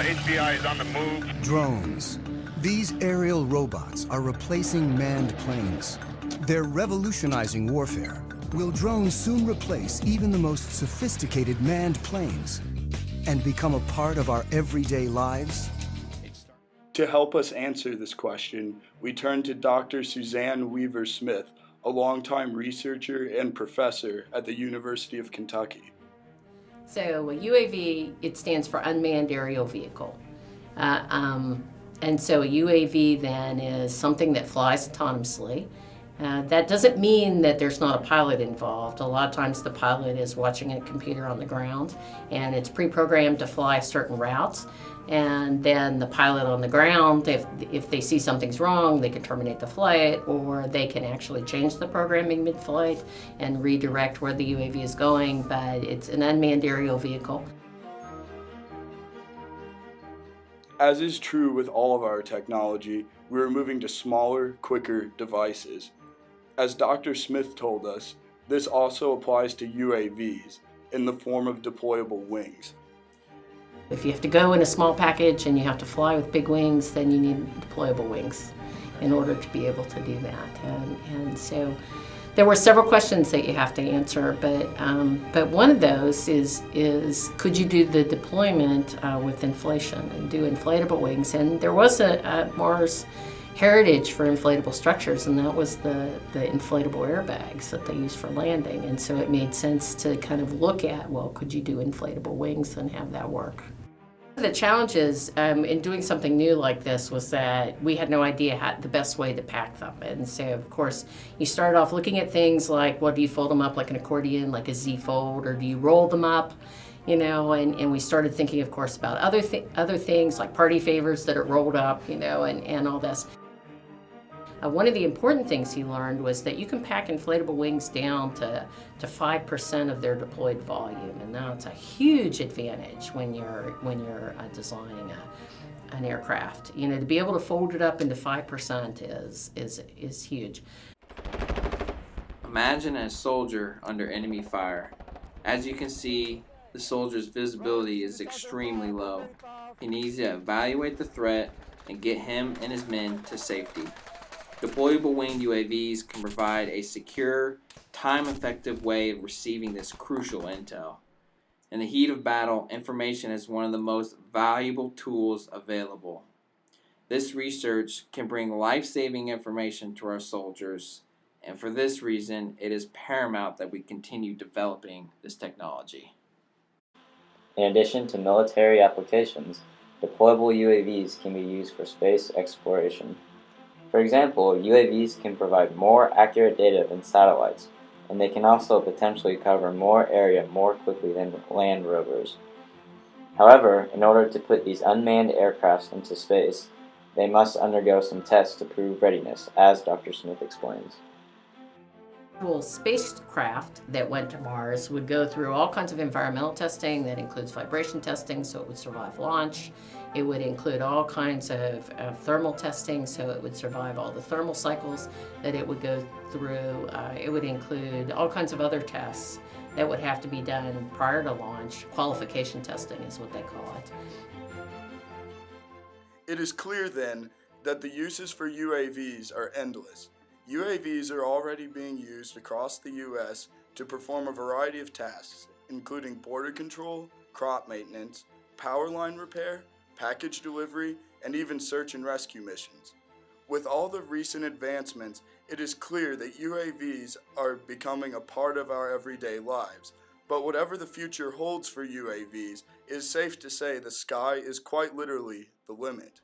HBI is on the move. Drones. These aerial robots are replacing manned planes. They're revolutionizing warfare. Will drones soon replace even the most sophisticated manned planes and become a part of our everyday lives? To help us answer this question, we turn to Dr. Suzanne Weaver-Smith, a longtime researcher and professor at the University of Kentucky. So a UAV, it stands for Unmanned Aerial Vehicle. And so a UAV then is something that flies autonomously. That doesn't mean that there's not a pilot involved. A lot of times the pilot is watching a computer on the ground and it's pre-programmed to fly certain routes. And then the pilot on the ground, if they see something's wrong, they can terminate the flight, or they can actually change the programming mid-flight and redirect where the UAV is going, but it's an unmanned aerial vehicle. As is true with all of our technology, we are moving to smaller, quicker devices. As Dr. Smith told us, this also applies to UAVs in the form of deployable wings. If you have to go in a small package and you have to fly with big wings, then you need deployable wings in order to be able to do that. And so there were several questions that you have to answer, but one of those is could you do the deployment with inflation and do inflatable wings? And there was a Mars heritage for inflatable structures, and that was the inflatable airbags that they used for landing. And so it made sense to kind of look at, well, could you do inflatable wings and have that work? The challenges in doing something new like this was that we had no idea the best way to pack them. And so, of course, you start off looking at things like, well, do you fold them up like an accordion, like a Z-fold, or do you roll them up? You know, and we started thinking, of course, about other things like party favors that are rolled up, you know, and all this. One of the important things he learned was that you can pack inflatable wings down to 5% of their deployed volume, and that's a huge advantage when you're designing an aircraft. You know, to be able to fold it up into 5% is huge. Imagine a soldier under enemy fire. As you can see, the soldier's visibility is extremely low. He needs to evaluate the threat and get him and his men to safety. Deployable winged UAVs can provide a secure, time-effective way of receiving this crucial intel. In the heat of battle, information is one of the most valuable tools available. This research can bring life-saving information to our soldiers, and for this reason, it is paramount that we continue developing this technology. In addition to military applications, deployable UAVs can be used for space exploration. For example, UAVs can provide more accurate data than satellites, and they can also potentially cover more area more quickly than land rovers. However, in order to put these unmanned aircraft into space, they must undergo some tests to prove readiness, as Dr. Smith explains. Spacecraft that went to Mars would go through all kinds of environmental testing that includes vibration testing so it would survive launch. It would include all kinds of thermal testing so it would survive all the thermal cycles that it would go through. It would include all kinds of other tests that would have to be done prior to launch. Qualification testing is what they call it. It is clear then that the uses for UAVs are endless. UAVs are already being used across the U.S. to perform a variety of tasks, including border control, crop maintenance, power line repair, package delivery, and even search and rescue missions. With all the recent advancements, it is clear that UAVs are becoming a part of our everyday lives. But whatever the future holds for UAVs, it is safe to say the sky is quite literally the limit.